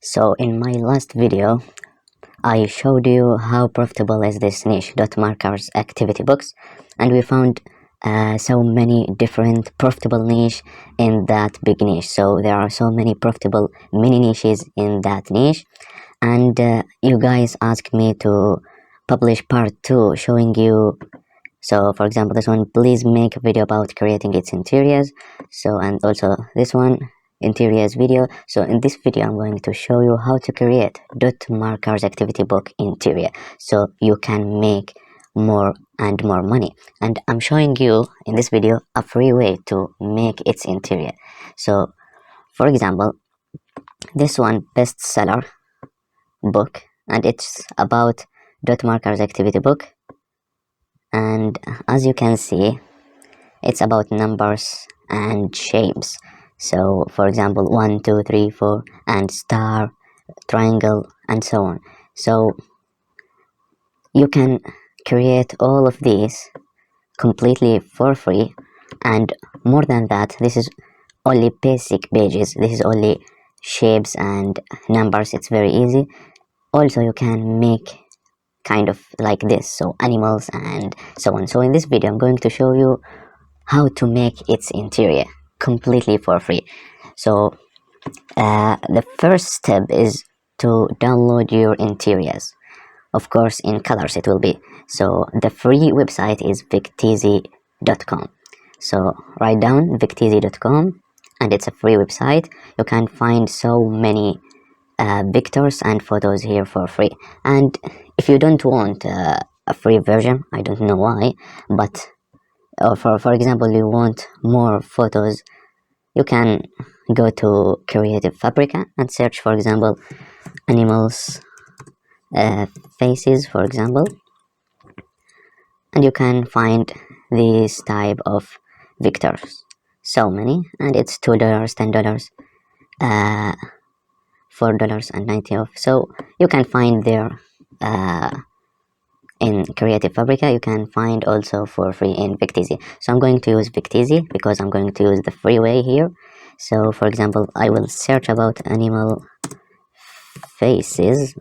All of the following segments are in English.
So in my last video, I showed you how profitable is this niche dot markers activity books, and we found so many different profitable niche in that big niche. So there are so many profitable mini niches in that niche, and you guys asked me to publish part 2 showing you. So for example, this one, please make a video about creating its interiors. So, and also this one, interiors video. So in this video I'm going to show you how to create dot markers activity book interior so you can make more and more money. And I'm showing you in this video a free way to make its interior. So for example, this one, bestseller book, and it's about dot markers activity book, and as you can see, it's about numbers and shapes. So for example, 1 2 3 4 and star, triangle, and so on. So you can create all of these completely for free, and more than that, this is only basic pages, this is only shapes and numbers. It's very easy. Also you can make kind of like this, so animals and so on. So in this video I'm going to show you how to make its interior completely for free. So the first step is to download your interiors. Of course, in colors it will be. So the free website is victeasy.com. So write down victeasy.com, and it's a free website. You can find so many vectors and photos here for free. And if you don't want a free version, I don't know why, but for example, you want more photos, you can go to Creative Fabrica and search, for example, animals faces, for example, and you can find this type of vectors, so many, and it's $2, $10, $4 and 90 off. So you can find there in Creative Fabrica. You can find also for free in Victeasy. So I'm going to use Victeasy because I'm going to use the free way here. So for example, I will search about animal faces.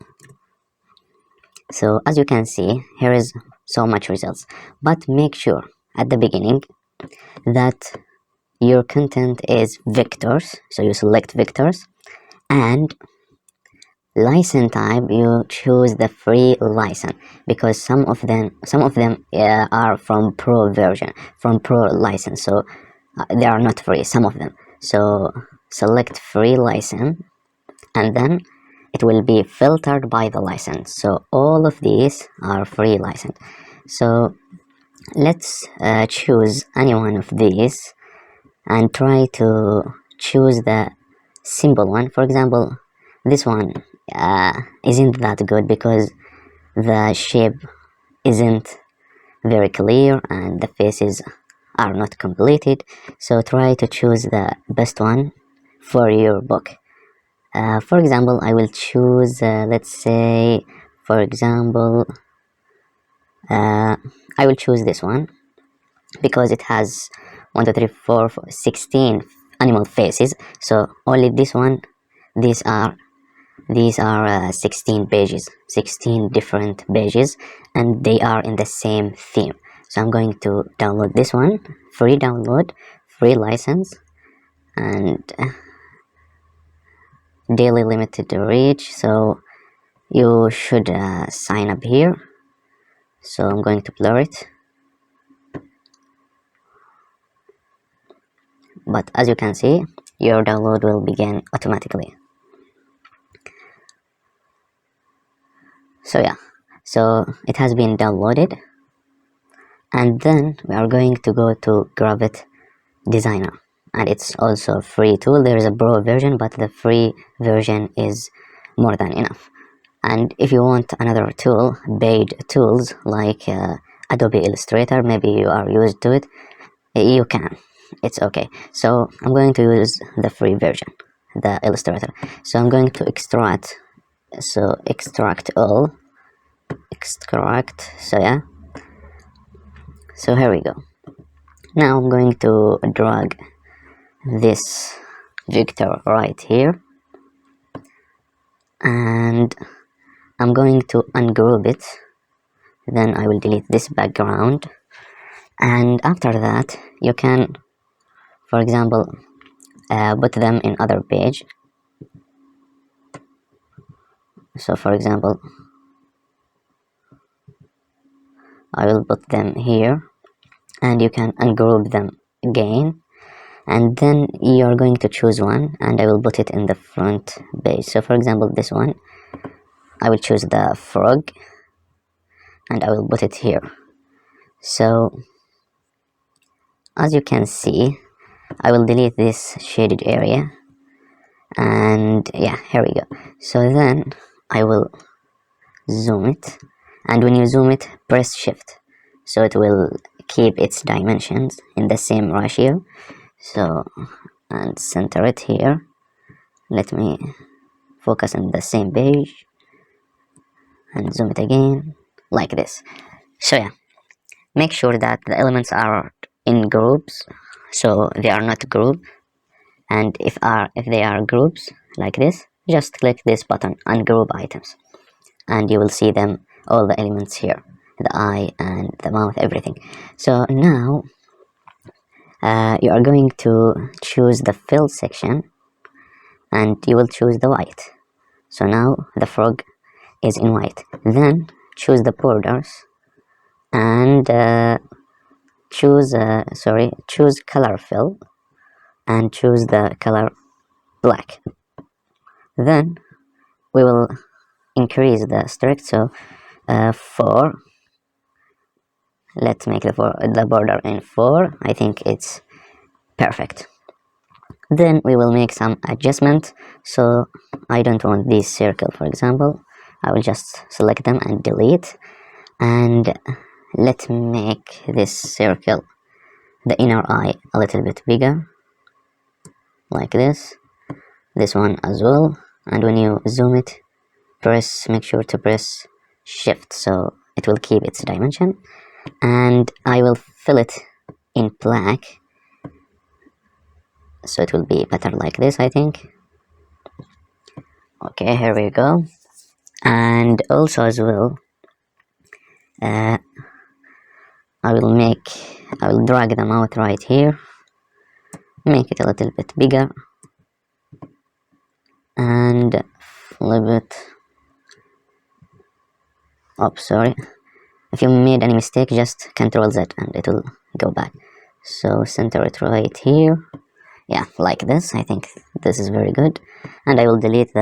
So as you can see, here is so much results, but make sure at the beginning that your content is vectors. So you select vectors, and license type, you choose the free license, because some of them are from pro version, from pro license, so they are not free, some of them. So select free license, and then it will be filtered by the license. So all of these are free license. So let's choose any one of these and try to choose the simple one. For example, this one isn't that good because the shape isn't very clear and the faces are not completed. So try to choose the best one for your book. For example, I will choose let's say, for example, I will choose this one because it has 1 2 3 4 16 animal faces. So only this one, these are 16 pages, 16 different pages, and they are in the same theme. So I'm going to download this one, free download, free license, and daily limited reach. So you should sign up here. So I'm going to blur it, but as you can see, your download will begin automatically. So yeah, so it has been downloaded, and then we are going to go to Gravit Designer, and it's also a free tool. There is a pro version, but the free version is more than enough. And if you want another tool, paid tools like Adobe Illustrator, maybe you are used to it, you can, it's okay. So I'm going to use the free version, the Illustrator. So I'm going to extract, so extract all, extract, so yeah, so here we go. Now I'm going to drag this vector right here, and I'm going to ungroup it. Then I will delete this background, and after that you can, for example, put them in other page. So for example, I will put them here, and you can ungroup them again, and then you're going to choose one, and I will put it in the front page. So for example, this one, I will choose the frog, and I will put it here. So as you can see, I will delete this shaded area, and yeah, here we go. So then I will zoom it, and when you zoom it, press shift, so it will keep its dimensions in the same ratio. So, and center it here. Let me focus on the same page and zoom it again like this. So yeah, make sure that the elements are in groups, so they are not grouped, and if they are groups like this, just click this button, ungroup items, and you will see them, all the elements here, the eye and the mouth, everything. So now you are going to choose the fill section, and you will choose the white. So now the frog is in white. Then choose the borders, and choose color fill, and choose the color black. Then we will increase the strict, so 4. Let's make the border in 4. I think it's perfect. Then we will make some adjustment. So I don't want this circle, for example. I will just select them and delete, and let's make this circle, the inner eye, a little bit bigger like this one as well. And when you zoom it, make sure to press shift, so it will keep its dimension. And I will fill it in black, so it will be better like this, I think. Okay, here we go. And also as well, I will drag the mouth right here, make it a little bit bigger, and flip it up. Sorry, if you made any mistake, just Ctrl Z and it will go back. So center it right here, yeah, like this. I think this is very good. And I will delete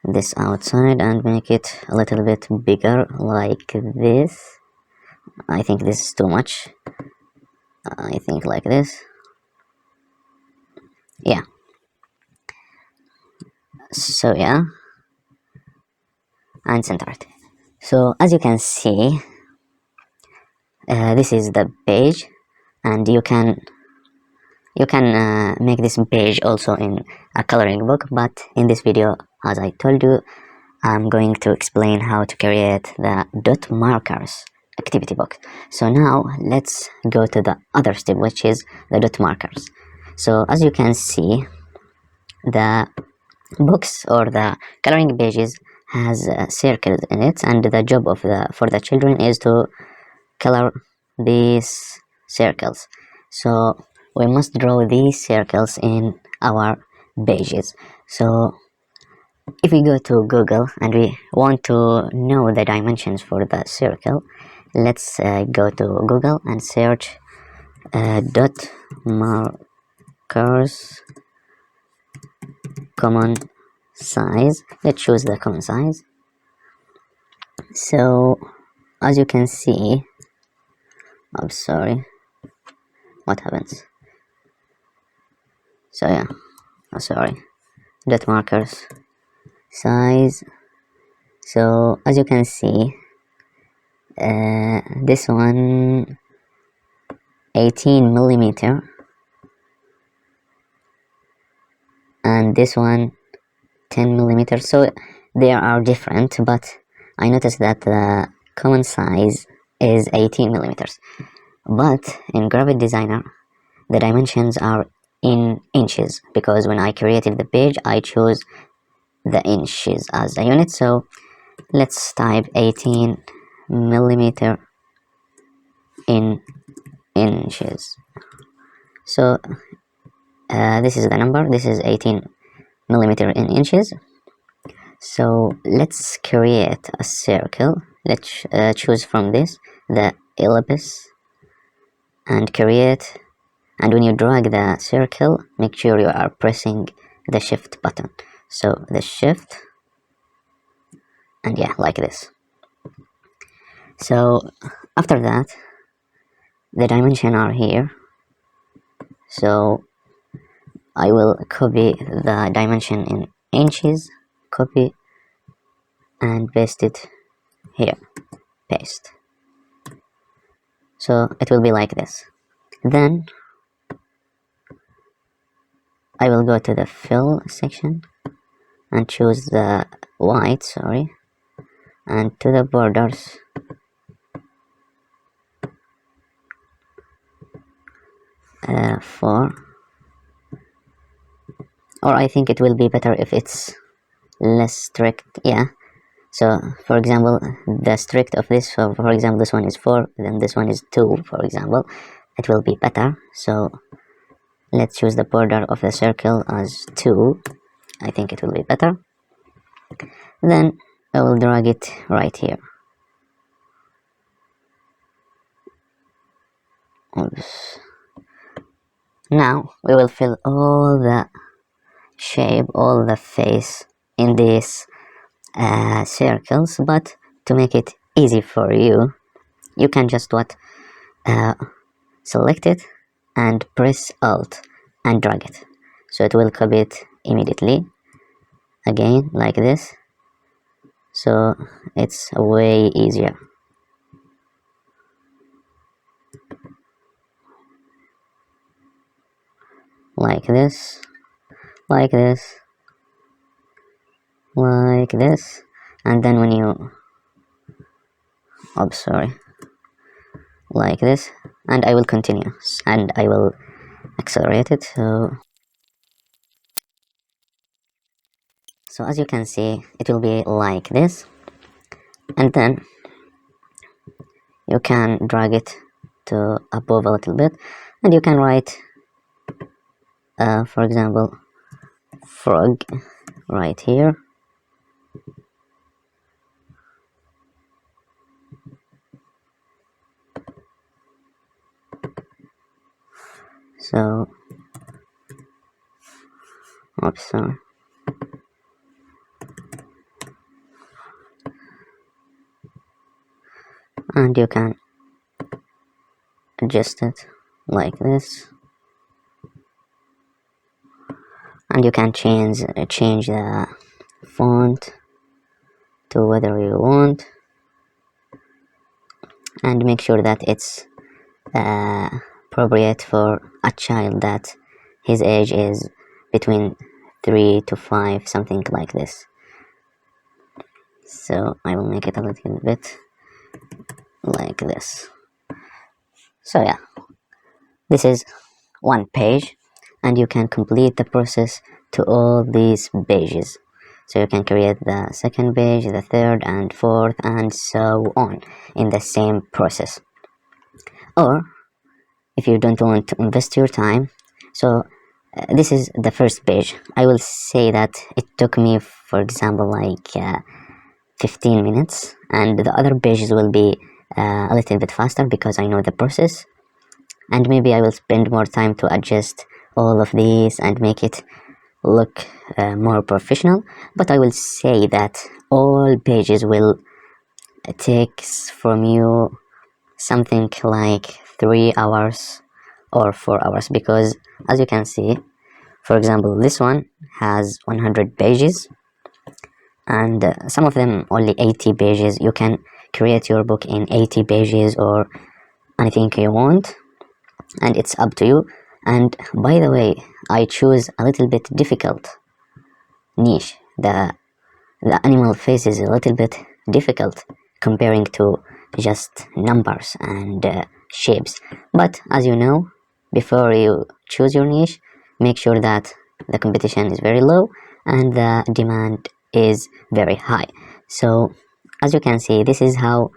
this outside and make it a little bit bigger like this. I think this is too much. I think like this, yeah. So yeah, and center it. So as you can see, this is the page, and you can make this page also in a coloring book, but in this video, as I told you, I'm going to explain how to create the dot markers activity box. So now let's go to the other step, which is the dot markers. So as you can see, the books or the coloring pages has circles in it, and the job of for the children is to color these circles. So we must draw these circles in our pages. So if we go to Google and we want to know the dimensions for the circle, let's go to Google and search dot markers common size. Let's choose the common size. So as you can see, I'm sorry, what happens? So yeah, sorry, dot markers size. So as you can see, this one 18 millimeter, and this one 10 millimeters. So they are different, but I noticed that the common size is 18 millimeters. But in Graphic Designer, the dimensions are in inches, because when I created the page, I chose the inches as a unit, so let's type 18 millimeter in inches. So this is the number, this is 18 millimeter in inches. So let's create a circle. Let's choose from this the ellipse and create, and when you drag the circle, make sure you are pressing the shift button. So the shift, and yeah, like this. So after that, the dimension are here, so I will copy the dimension in inches, copy and paste it here, paste. So it will be like this. Then I will go to the fill section and choose the white, and to the borders for, or I think it will be better if it's less strict, yeah. So for example, the strict of this, so for example this one is 4, then this one is 2, for example, it will be better. So let's choose the border of the circle as 2, I think it will be better. Then I will drag it right here. Oops. Now we will fill all the shape, all the face in these circles, but to make it easy for you, you can just select it and press Alt and drag it, so it will copy it immediately, again like this, so it's way easier. Like this, like this, like this, and then when you, like this, and I will continue and I will accelerate it. So as you can see, it will be like this, and then you can drag it to above a little bit, and you can write for example frog right here. So sorry. And you can adjust it like this, and you can change the font to whatever you want, and make sure that it's appropriate for a child that his age is between 3 to 5, something like this. So I will make it a little bit like this. So yeah, this is one page, and you can complete the process to all these pages. So you can create the second page, the third and fourth, and so on in the same process. Or if you don't want to invest your time, so this is the first page. I will say that it took me, for example, like 15 minutes, and the other pages will be a little bit faster because I know the process, and maybe I will spend more time to adjust all of these and make it look more professional. But I will say that all pages will take from you something like 3 hours or 4 hours, because as you can see, for example, this one has 100 pages, and some of them only 80 pages. You can create your book in 80 pages or anything you want, and it's up to you. And by the way, I choose a little bit difficult niche. The animal face is a little bit difficult comparing to just numbers and shapes. But as you know, before you choose your niche, make sure that the competition is very low and the demand is very high. So as you can see, this is how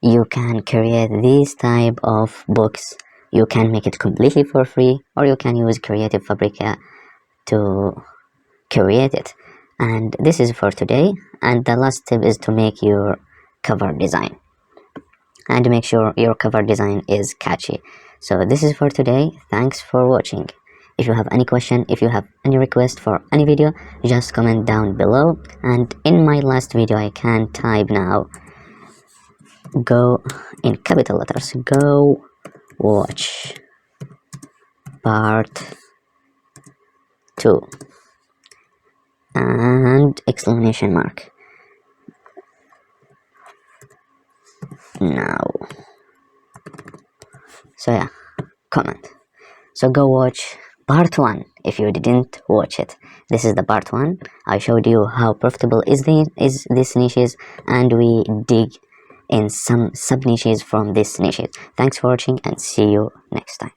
you can create these type of books. You can make it completely for free, or you can use Creative Fabrica to create it. And this is for today, and the last tip is to make your cover design, and make sure your cover design is catchy. So this is for today. Thanks for watching. If you have any question, if you have any request for any video, just comment down below. And in my last video, I can type now, go in capital letters, go watch part 2 and exclamation mark now. So yeah, comment. So go watch part 1 if you didn't watch it. This is the part 1. I showed you how profitable is this niches, and we dig in some sub niches from this niches. Thanks for watching, and see you next time.